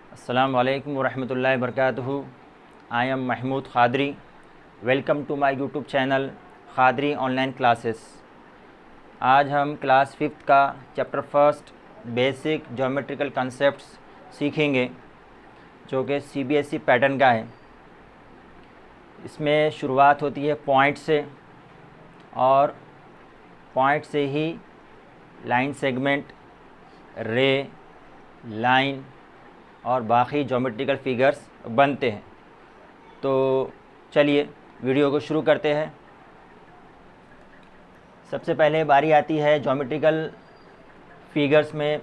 अस्सलाम वालेकुम वरहमतुल्लाहि वबरकातुहू। I am Mahmood Qadri. Welcome to my YouTube channel Qadri online classes. आज हम क्लास 5th का chapter first basic geometrical concepts सीखेंगे, जो कि सीबीएसई पैटर्न का है। इसमें शुरुआत होती है पॉइंट से, और पॉइंट से ही लाइन सेगमेंट, रे, लाइन और बाकी ज्योमेट्रिकल फिगर्स बनते हैं। तो चलिए वीडियो को शुरू करते हैं। सबसे पहले बारी आती है ज्योमेट्रिकल फिगर्स में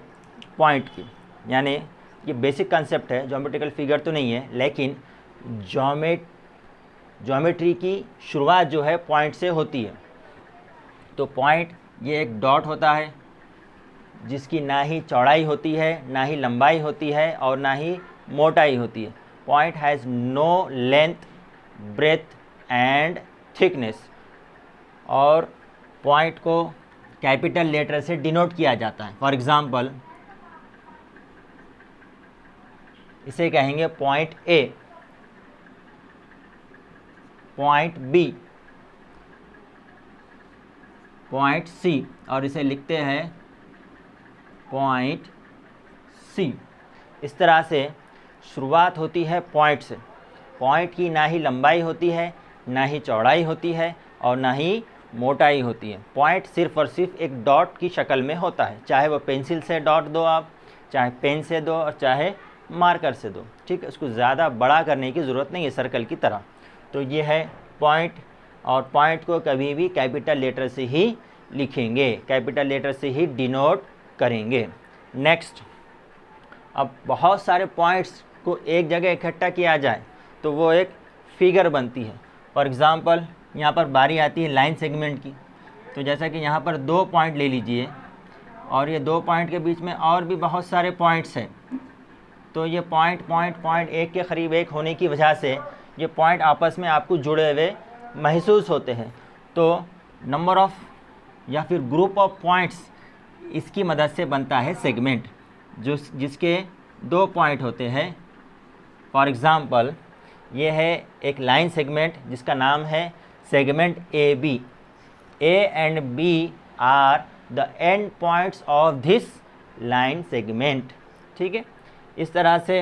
पॉइंट की। यानी ये बेसिक कंसेप्ट है, ज्योमेट्रिकल फिगर तो नहीं है, लेकिन ज्योमेट्री की शुरुआत जो है पॉइंट से होती है। तो पॉइंट ये एक डॉट होता है जिसकी ना ही चौड़ाई होती है, ना ही लंबाई होती है और ना ही मोटाई होती है। Point has no length, breadth and thickness. और पॉइंट को कैपिटल लेटर से डिनोट किया जाता है। फॉर एग्ज़ाम्पल इसे कहेंगे point A, point B, point C, और इसे लिखते हैं पॉइंट सी। इस तरह से शुरुआत होती है पॉइंट से। पॉइंट की ना ही लंबाई होती है, ना ही चौड़ाई होती है और ना ही मोटाई होती है। पॉइंट सिर्फ़ और सिर्फ एक डॉट की शक्ल में होता है, चाहे वो पेंसिल से डॉट दो आप, चाहे पेन से दो और चाहे मार्कर से दो। ठीक है, उसको ज़्यादा बड़ा करने की ज़रूरत नहीं है सर्कल की तरह। तो ये है पॉइंट, और पॉइंट को कभी भी कैपिटल लेटर से ही लिखेंगे, कैपिटल लेटर से ही डिनोट करेंगे। नेक्स्ट, अब बहुत सारे पॉइंट्स को एक जगह इकट्ठा किया जाए तो वो एक फिगर बनती है। फॉर एग्ज़ाम्पल यहाँ पर बारी आती है लाइन सेगमेंट की। तो जैसा कि यहाँ पर 2 पॉइंट ले लीजिए, और ये 2 पॉइंट के बीच में और भी बहुत सारे पॉइंट्स हैं। तो ये पॉइंट एक के करीब एक होने की वजह से ये पॉइंट आपस में आपको जुड़े हुए महसूस होते हैं। तो नंबर ऑफ़ या फिर ग्रुप ऑफ पॉइंट्स, इसकी मदद से बनता है सेगमेंट, जिसके 2 पॉइंट होते हैं। फॉर एग्ज़ाम्पल ये है एक लाइन सेगमेंट जिसका नाम है segment A B. A and B are the end points of this line segment. ठीक है, इस तरह से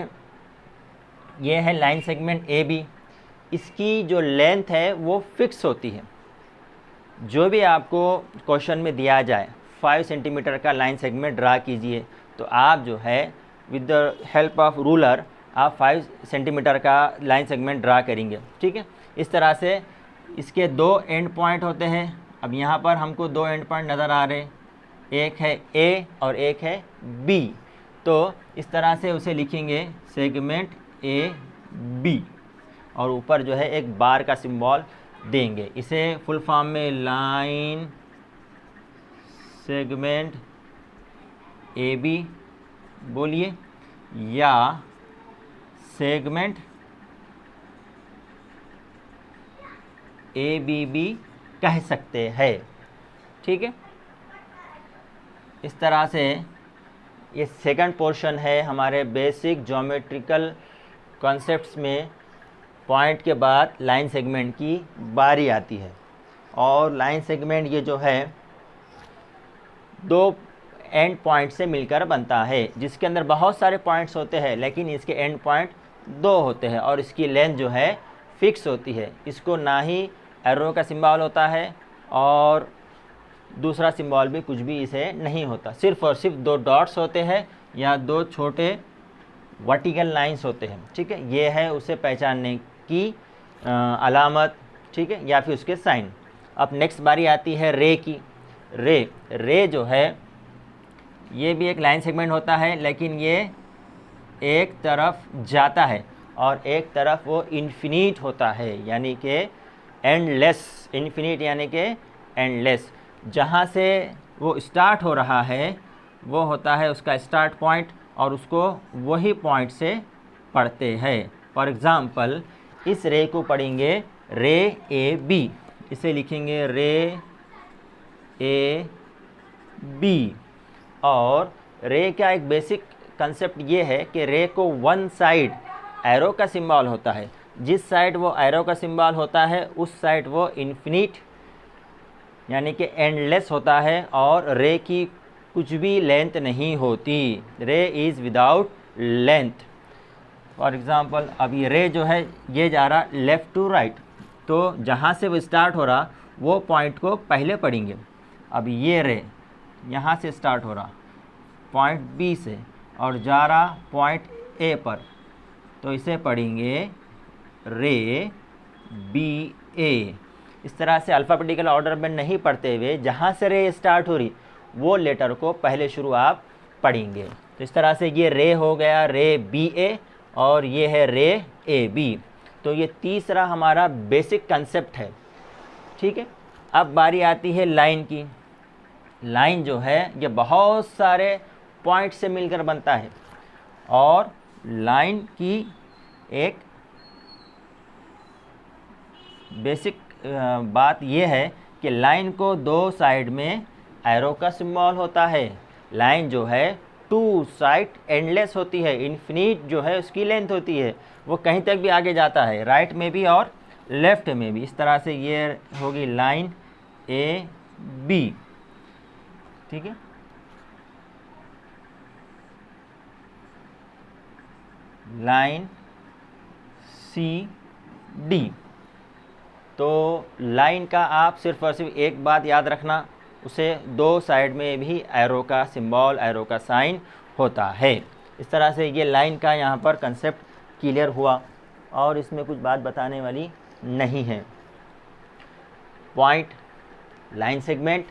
ये है लाइन सेगमेंट ए बी। इसकी जो लेंथ है वो फिक्स होती है। जो भी आपको क्वेश्चन में दिया जाए 5 सेंटीमीटर का लाइन सेगमेंट ड्रा कीजिए, तो आप जो है with the help of ruler आप 5 सेंटीमीटर का लाइन सेगमेंट ड्रा करेंगे। ठीक है, इस तरह से इसके 2 एंड पॉइंट होते हैं। अब यहाँ पर हमको 2 एंड पॉइंट नज़र आ रहे हैं, एक है ए और एक है बी। तो इस तरह से उसे लिखेंगे सेगमेंट ए बी, और ऊपर जो है एक बार का सिंबल देंगे। इसे फुल फॉर्म में लाइन सेगमेंट ए बी बोलिए, या सेगमेंट ए बी बी कह सकते हैं। ठीक है, इस तरह से ये सेकंड पोर्शन है हमारे बेसिक ज्योमेट्रिकल कॉन्सेप्ट्स में। पॉइंट के बाद लाइन सेगमेंट की बारी आती है, और लाइन सेगमेंट ये जो है 2 एंड पॉइंट से मिलकर बनता है, जिसके अंदर बहुत सारे पॉइंट्स होते हैं, लेकिन इसके एंड पॉइंट 2 होते हैं, और इसकी लेंथ जो है फिक्स होती है। इसको ना ही एरो का सिंबल होता है और दूसरा सिंबल भी कुछ भी इसे नहीं होता। सिर्फ़ और सिर्फ 2 डॉट्स होते हैं या 2 छोटे वर्टिकल लाइंस होते हैं। ठीक है, ये है उसे पहचानने की अलामत। ठीक है, या फिर उसके साइन। अब नेक्स्ट बारी आती है रे की। रे जो है ये भी एक लाइन सेगमेंट होता है, लेकिन ये एक तरफ जाता है और एक तरफ वो इन्फिनिट होता है, यानी कि एंडलेस। इन्फिनिट यानी कि एंडलेस। जहाँ से वो स्टार्ट हो रहा है वो होता है उसका स्टार्ट पॉइंट, और उसको वही पॉइंट से पढ़ते हैं। फॉर एग्ज़ाम्पल इस रे को पढ़ेंगे रे ए बी। इसे लिखेंगे रे ए बी। और रे का एक बेसिक कंसेप्ट ये है कि रे को वन साइड एरो का सिंबल होता है, जिस साइड वो एरो का सिंबल होता है उस साइड वो इन्फिनिट यानी कि एंडलेस होता है, और रे की कुछ भी लेंथ नहीं होती, रे is without length. For example अब ये रे जो है ये जा रहा लेफ़्ट टू राइट, तो जहाँ से वो स्टार्ट हो रहा वो पॉइंट को पहले पढ़ेंगे। अब ये रे यहाँ से स्टार्ट हो रहा पॉइंट बी से और जा रहा पॉइंट ए पर, तो इसे पढ़ेंगे रे बी ए। इस तरह से अल्फ़ाबेटिकल ऑर्डर में नहीं पढ़ते हुए जहाँ से रे स्टार्ट हो रही वो लेटर को पहले शुरू आप पढ़ेंगे। तो इस तरह से ये रे हो गया रे बी ए, और ये है रे ए बी। तो ये तीसरा हमारा बेसिक कंसेप्ट है, ठीक है। अब बारी आती है लाइन की। लाइन जो है ये बहुत सारे पॉइंट से मिलकर बनता है, और लाइन की एक बेसिक बात यह है कि लाइन को दो साइड में एरो का सिंबल होता है। लाइन जो है टू साइड एंडलेस होती है, इन्फिनिट जो है उसकी लेंथ होती है, वो कहीं तक भी आगे जाता है, राइट में भी और लेफ़्ट में भी। इस तरह से ये होगी लाइन ए बी, ठीक है। Line C D. तो लाइन का आप सिर्फ और सिर्फ एक बात याद रखना, उसे दो साइड में भी एरो का सिंबल, एरो का साइन होता है। इस तरह से ये लाइन का यहाँ पर कंसेप्ट क्लियर हुआ, और इसमें कुछ बात बताने वाली नहीं है। पॉइंट, लाइन सेगमेंट,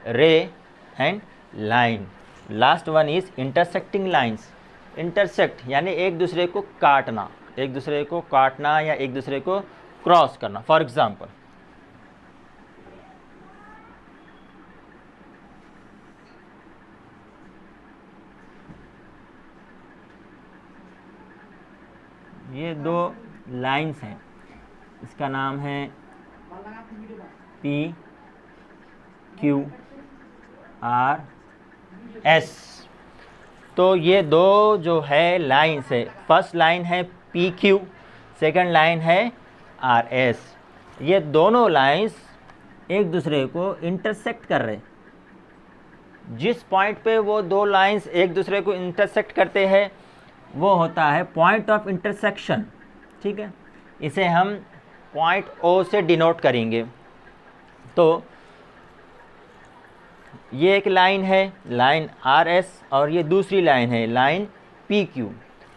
रे and line. Last one is intersecting lines. Intersect यानी एक दूसरे को काटना, एक दूसरे को काटना या एक दूसरे को क्रॉस करना। फॉर एग्जाम्पल ये दो लाइंस हैं, इसका नाम है पी क्यू आर एस। तो ये दो जो है लाइंस है, फर्स्ट लाइन है पी क्यू, सेकेंड लाइन है आर एस। ये दोनों लाइंस एक दूसरे को इंटरसेक्ट कर रहे। जिस पॉइंट पे वो दो लाइंस एक दूसरे को इंटरसेक्ट करते हैं वो होता है पॉइंट ऑफ इंटरसेक्शन, ठीक है। इसे हम पॉइंट ओ से डिनोट करेंगे। तो ये एक लाइन है, लाइन आर एस, और ये दूसरी लाइन है लाइन पी क्यू।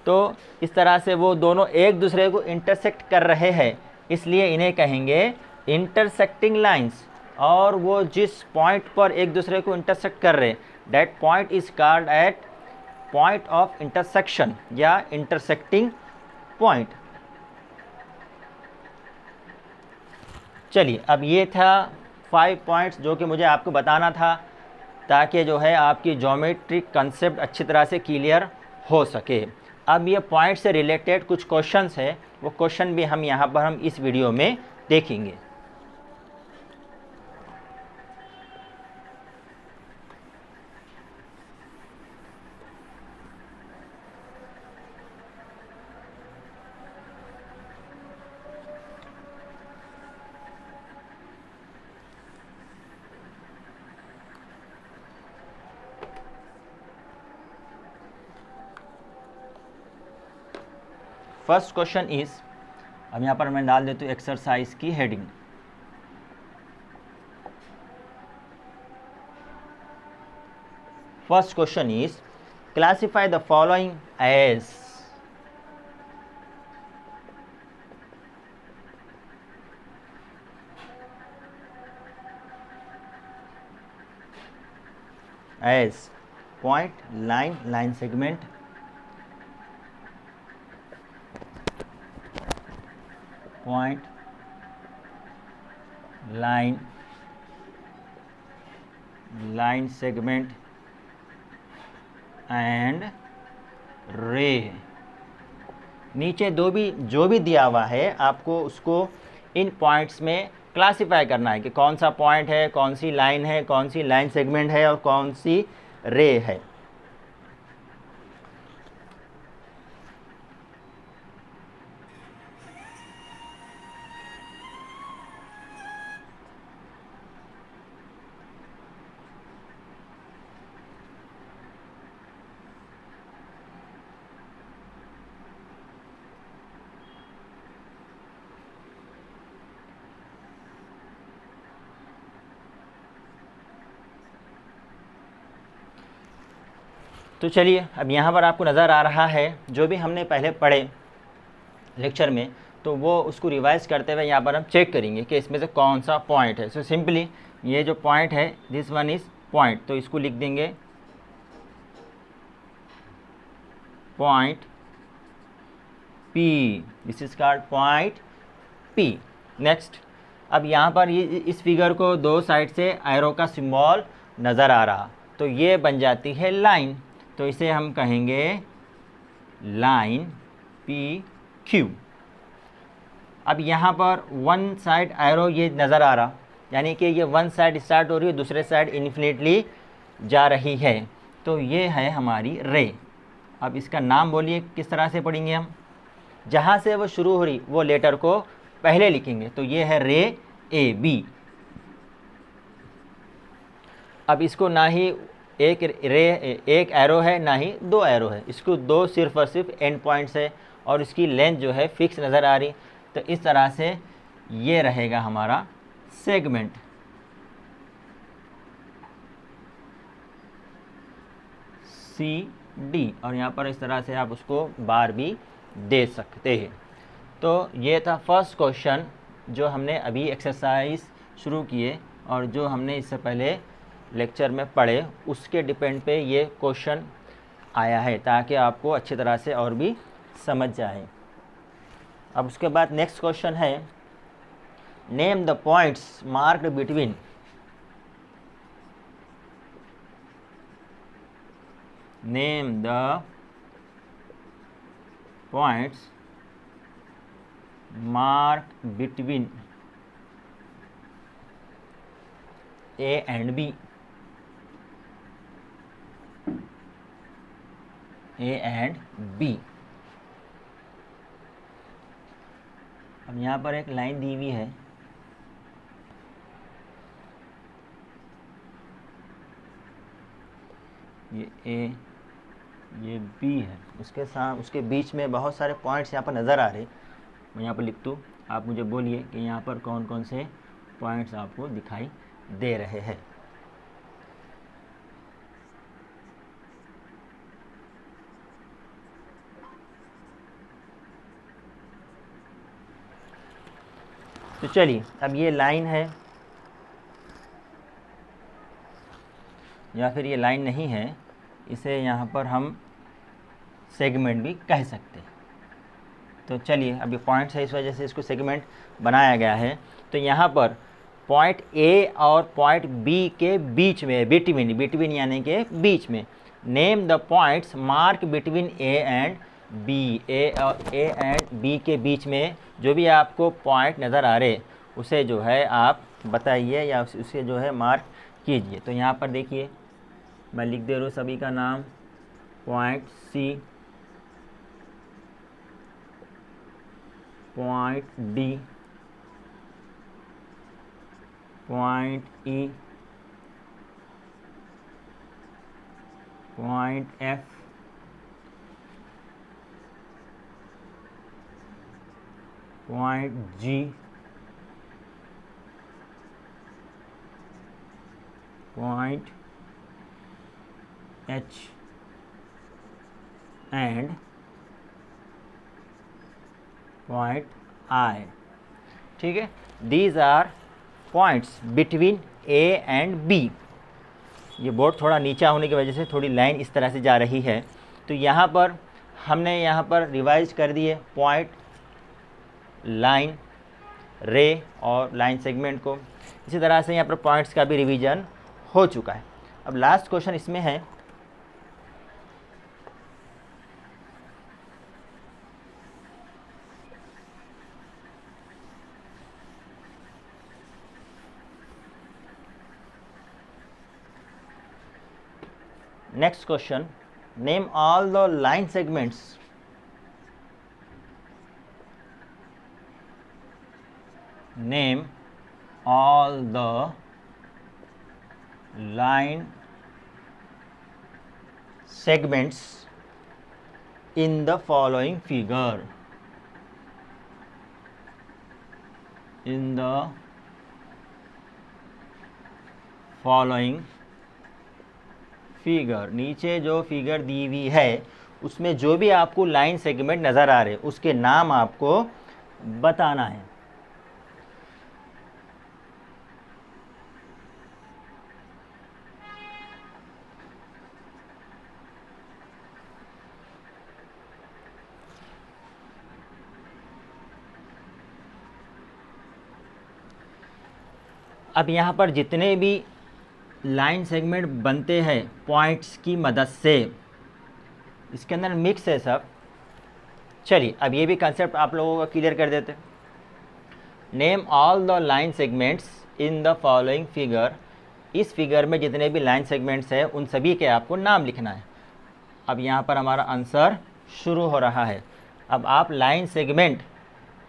तो इस तरह से वो दोनों एक दूसरे को इंटरसेक्ट कर रहे हैं, इसलिए इन्हें कहेंगे इंटरसेक्टिंग लाइंस। और वो जिस पॉइंट पर एक दूसरे को इंटरसेक्ट कर रहे, that point is called eight point of intersection या इंटरसेक्टिंग पॉइंट। चलिए, अब ये था 5 पॉइंट्स जो कि मुझे आपको बताना था, ताकि जो है आपकी ज्योमेट्रिक कंसेप्ट अच्छी तरह से क्लियर हो सके। अब ये पॉइंट से रिलेटेड कुछ क्वेश्चंस है, वो क्वेश्चन भी हम यहाँ पर हम इस वीडियो में देखेंगे। फर्स्ट क्वेश्चन इज, अब यहाँ पर मैं डाल देता हूँ एक्सरसाइज की heading. First question is classify the following as. As point, line, line segment, point, line, line segment and ray. नीचे जो भी दिया हुआ है आपको उसको इन पॉइंट्स में क्लासिफाई करना है कि कौन सा पॉइंट है, कौन सी लाइन है, कौन सी लाइन सेगमेंट है और कौन सी रे है। तो चलिए, अब यहाँ पर आपको नज़र आ रहा है जो भी हमने पहले पढ़े लेक्चर में, तो वो उसको रिवाइज करते हुए यहाँ पर हम चेक करेंगे कि इसमें से कौन सा पॉइंट है। सो सिंपली ये जो पॉइंट है, दिस वन इज़ पॉइंट, तो इसको लिख देंगे point P, this is called point P। Next, अब यहाँ पर ये इस फिगर को दो साइड से एरो का सिंबल नज़र आ रहा, तो ये बन जाती है लाइन, तो इसे हम कहेंगे लाइन PQ। अब यहाँ पर वन साइड एरो ये नज़र आ रहा, यानी कि ये वन साइड स्टार्ट हो रही है, दूसरे साइड इन्फिनिटली जा रही है, तो ये है हमारी रे। अब इसका नाम बोलिए किस तरह से पढ़ेंगे हम, जहाँ से वो शुरू हो रही वो लेटर को पहले लिखेंगे, तो ये है रे AB। अब इसको ना ही एक एक एरो है ना ही दो एरो है, इसको दो सिर्फ और सिर्फ एंड पॉइंट्स है और इसकी लेंथ जो है फिक्स नज़र आ रही, तो इस तरह से ये रहेगा हमारा सेगमेंट। CD, और यहाँ पर इस तरह से आप उसको बार भी दे सकते हैं। तो ये था फर्स्ट क्वेश्चन जो हमने अभी एक्सरसाइज शुरू किए और जो हमने इससे पहले लेक्चर में पढ़े, उसके डिपेंड पे ये क्वेश्चन आया है, ताकि आपको अच्छी तरह से और भी समझ जाए। अब उसके बाद नेक्स्ट क्वेश्चन है, name the points marked between name the points marked between A and B। A and B। अब यहाँ पर एक लाइन दी हुई है, ये A ये B है, उसके साथ उसके बीच में बहुत सारे पॉइंट्स यहाँ पर नज़र आ रहे, मैं यहाँ पर लिख दूँ, आप मुझे बोलिए कि यहाँ पर कौन कौन से पॉइंट्स आपको दिखाई दे रहे हैं। तो चलिए, अब ये लाइन है या फिर ये लाइन नहीं है, इसे यहाँ पर हम सेगमेंट भी कह सकते हैं। तो चलिए, अब ये पॉइंट्स है, इस वजह से इसको सेगमेंट बनाया गया है। तो यहाँ पर पॉइंट A और पॉइंट B के बीच में, बिटवीन यानी के बीच में, name the points mark between A and B। A and B के बीच में जो भी आपको पॉइंट नज़र आ रहे, उसे जो है आप बताइए या उसे जो है मार्क कीजिए। तो यहाँ पर देखिए, मैं लिख दे रहा हूँ सभी का नाम, point C, point D, point E, point F, point G, point H and point I। ठीक है, these are points between A and B। ये बोर्ड थोड़ा नीचा होने की वजह से थोड़ी लाइन इस तरह से जा रही है, तो यहाँ पर हमने यहाँ पर रिवाइज कर दिए पॉइंट, लाइन, रे और लाइन सेगमेंट को। इसी तरह से यहाँ पर पॉइंट्स का भी रिवीजन हो चुका है। अब लास्ट क्वेश्चन इसमें है, next question, name all the line segments name all the line segments in the following figure, in the following figure, नीचे जो फिगर दी हुई है उसमें जो भी आपको लाइन सेगमेंट नज़र आ रहे हैं उसके नाम आपको बताना है। अब यहाँ पर जितने भी लाइन सेगमेंट बनते हैं पॉइंट्स की मदद से, इसके अंदर मिक्स है सब। चलिए अब ये भी कंसेप्ट आप लोगों को क्लियर कर देते हैं। Name all the line segments in the following figure. इस फिगर में जितने भी लाइन सेगमेंट्स हैं उन सभी के आपको नाम लिखना है। अब यहाँ पर हमारा आंसर शुरू हो रहा है। अब आप लाइन सेगमेंट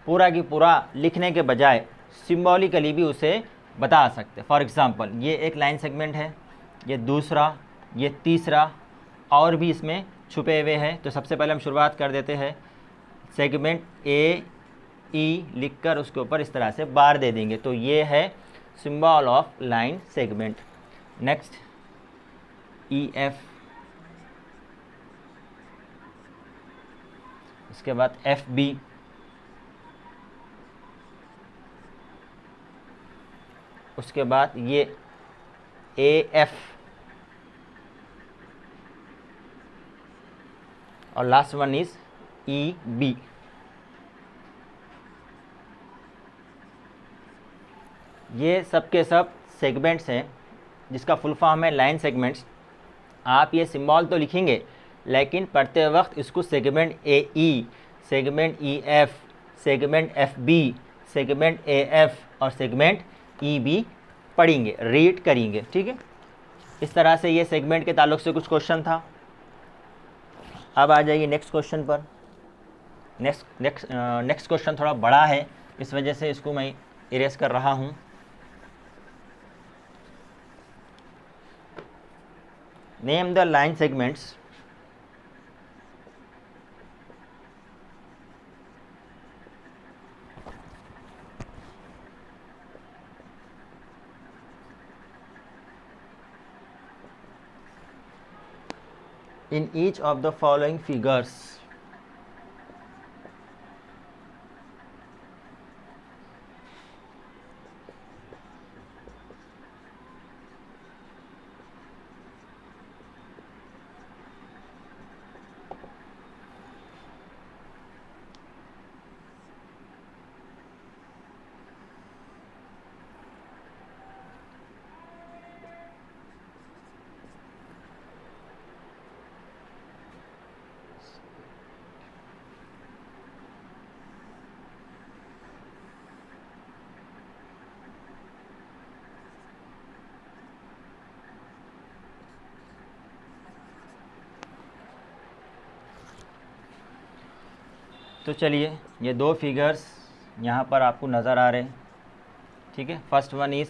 पूरा की पूरा लिखने के बजाय सिम्बॉलिकली भी उसे बता सकते हैं। फॉर एग्ज़ाम्पल ये एक लाइन सेगमेंट है, ये दूसरा, ये तीसरा, और भी इसमें छुपे हुए हैं। तो सबसे पहले हम शुरुआत कर देते हैं, सेगमेंट ए ई लिखकर उसके ऊपर इस तरह से बार दे देंगे, तो ये है symbol of line segment. Next E F, इसके बाद एफ बी, उसके बाद ये ए एफ, और last one is E B. ये सब के सब सेगमेंट्स हैं जिसका फुल फॉर्म है लाइन सेगमेंट्स। आप ये सिंबल तो लिखेंगे लेकिन पढ़ते वक्त इसको segment A E, segment E F, segment F B, segment A F और सेगमेंट ई बी पढ़ेंगे, रीड करेंगे। ठीक है, इस तरह से ये सेगमेंट के ताल्लुक से कुछ क्वेश्चन था। अब आ जाइए नेक्स्ट क्वेश्चन पर। नेक्स्ट क्वेश्चन थोड़ा बड़ा है, इस वजह से इसको मैं इरेज कर रहा हूँ। Name the line segments in each of the following figures. तो चलिए ये दो फिगर्स यहाँ पर आपको नज़र आ रहे हैं। ठीक है, फर्स्ट वन इज़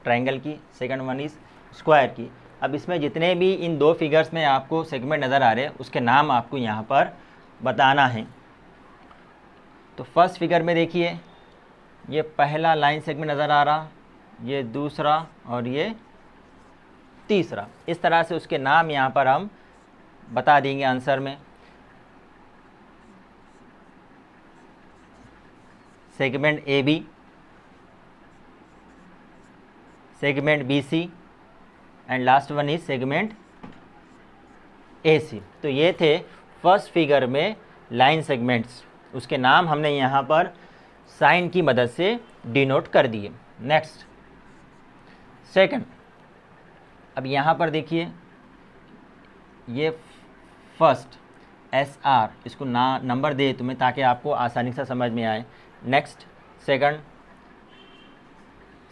ट्रायंगल की, सेकंड वन इज़ स्क्वायर की। अब इसमें जितने भी इन दो फिगर्स में आपको सेगमेंट नज़र आ रहे हैं उसके नाम आपको यहाँ पर बताना है। तो फर्स्ट फिगर में देखिए ये पहला लाइन सेगमेंट नज़र आ रहा, ये दूसरा और ये तीसरा। इस तरह से उसके नाम यहाँ पर हम बता देंगे आंसर में। Segment A B, segment B C and last one is segment A C. तो ये थे फर्स्ट फिगर में लाइन सेगमेंट्स, उसके नाम हमने यहाँ पर साइन की मदद से डिनोट कर दिए। नेक्स्ट सेकंड, अब यहाँ पर देखिए ये फर्स्ट एस आर, इसको नंबर दे तुम्हें ताकि आपको आसानी से समझ में आए। Next second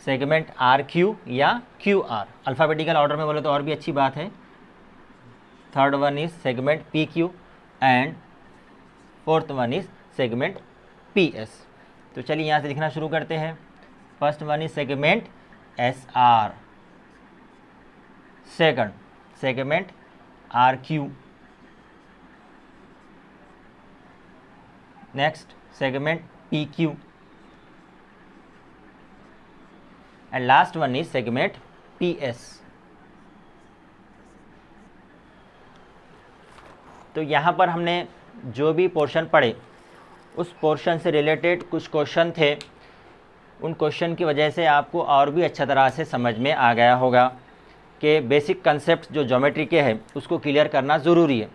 segment R Q या क्यू आर, अल्फ़ाबेटिकल ऑर्डर में बोले तो और भी अच्छी बात है। Third one is segment P Q and fourth one is segment P S. तो चलिए यहाँ से लिखना शुरू करते हैं। First one is segment S R, second segment R Q, next segment P Q and last one is segment PS. तो यहाँ पर हमने जो भी पोर्शन पढ़े उस पोर्शन से रिलेटेड कुछ क्वेश्चन थे। उन क्वेश्चन की वजह से आपको और भी अच्छा तरह से समझ में आ गया होगा कि बेसिक कंसेप्ट जो ज्योमेट्री के हैं उसको क्लियर करना ज़रूरी है,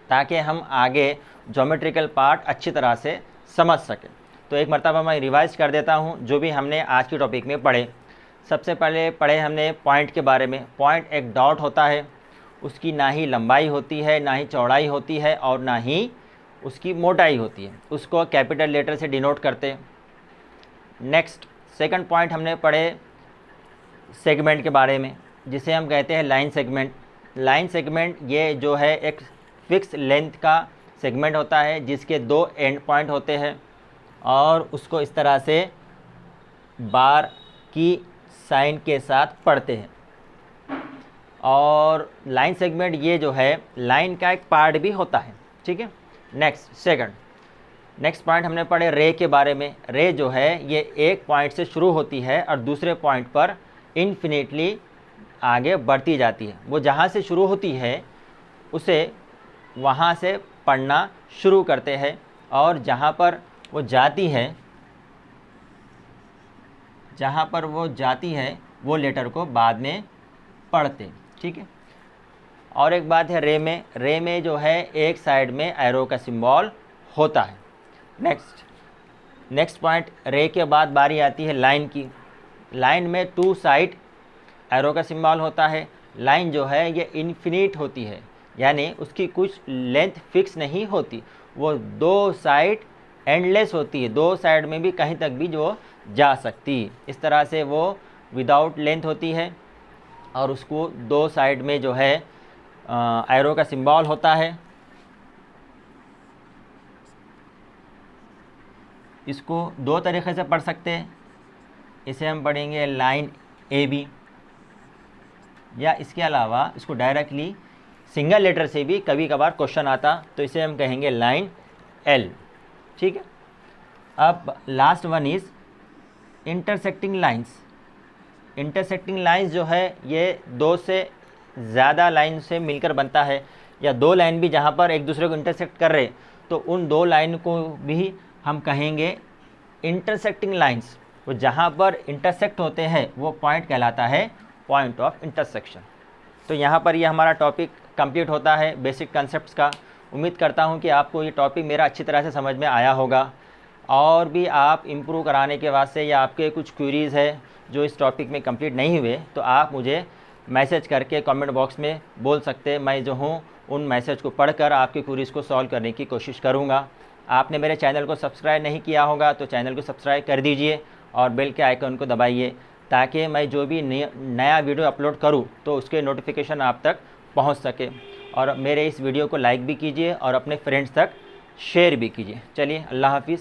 ताकि हम आगे ज्योमेट्रिकल पार्ट अच्छी तरह से समझ सकें। तो एक मरतबा मैं रिवाइज़ कर देता हूँ जो भी हमने आज के टॉपिक में पढ़े। सबसे पहले पढ़े हमने पॉइंट के बारे में। पॉइंट एक डॉट होता है, उसकी ना ही लंबाई होती है, ना ही चौड़ाई होती है और ना ही उसकी मोटाई होती है। उसको कैपिटल लेटर से डिनोट करते हैं। नेक्स्ट सेकंड पॉइंट हमने पढ़े सेगमेंट के बारे में, जिसे हम कहते हैं लाइन सेगमेंट। लाइन सेगमेंट ये जो है एक फिक्स लेंथ का सेगमेंट होता है जिसके 2 एंड पॉइंट होते हैं और उसको इस तरह से बार की साइन के साथ पढ़ते हैं। और लाइन सेगमेंट ये जो है लाइन का एक पार्ट भी होता है, ठीक है। नेक्स्ट पॉइंट हमने पढ़े रे के बारे में। रे जो है ये एक पॉइंट से शुरू होती है और दूसरे पॉइंट पर इन्फिनिटली आगे बढ़ती जाती है। वो जहाँ से शुरू होती है उसे वहाँ से पढ़ना शुरू करते हैं और जहाँ पर वो जाती है वो लेटर को बाद में पढ़ते, ठीक है। और एक बात है रे में जो है एक साइड में एरो का सिंबल होता है। नेक्स्ट पॉइंट रे के बाद बारी आती है लाइन की। लाइन में 2 साइड एरो का सिंबल होता है। लाइन जो है ये इन्फिनिट होती है, यानी उसकी कुछ लेंथ फिक्स नहीं होती, वो 2 साइड एंडलेस होती है, 2 साइड में भी कहीं तक भी जो जा सकती है। इस तरह से वो विदाउट लेंथ होती है और उसको 2 साइड में जो है एरो का सिंबल होता है। इसको 2 तरीक़े से पढ़ सकते हैं। इसे हम पढ़ेंगे लाइन AB, या इसके अलावा इसको डायरेक्टली सिंगल लेटर से भी कभी कभार क्वेश्चन आता, तो इसे हम कहेंगे लाइन L, ठीक है। अब last one is intersecting lines. Intersecting lines जो है ये 2 से ज़्यादा लाइन से मिलकर बनता है, या 2 लाइन भी जहाँ पर एक दूसरे को इंटरसेक्ट कर रहे तो उन 2 लाइन को भी हम कहेंगे इंटरसेक्टिंग लाइंस। वो जहाँ पर इंटरसेक्ट होते हैं वो पॉइंट कहलाता है पॉइंट ऑफ इंटरसेक्शन। तो यहाँ पर ये हमारा टॉपिक कंप्लीट होता है बेसिक कंसेप्ट्स का। उम्मीद करता हूँ कि आपको ये टॉपिक मेरा अच्छी तरह से समझ में आया होगा। और भी आप इम्प्रूव कराने के वास्ते या आपके कुछ क्वेरीज़ है जो इस टॉपिक में कंप्लीट नहीं हुए तो आप मुझे मैसेज करके कमेंट बॉक्स में बोल सकते हैं। मैं जो हूँ उन मैसेज को पढ़कर आपके क्वेरीज़ को सॉल्व करने की कोशिश करूँगा। आपने मेरे चैनल को सब्सक्राइब नहीं किया होगा तो चैनल को सब्सक्राइब कर दीजिए और बेल के आइकन को दबाइए, ताकि मैं जो भी नया वीडियो अपलोड करूं तो उसके नोटिफिकेशन आप तक पहुंच सके। और मेरे इस वीडियो को लाइक भी कीजिए और अपने फ्रेंड्स तक शेयर भी कीजिए। चलिए, अल्लाह हाफिज़।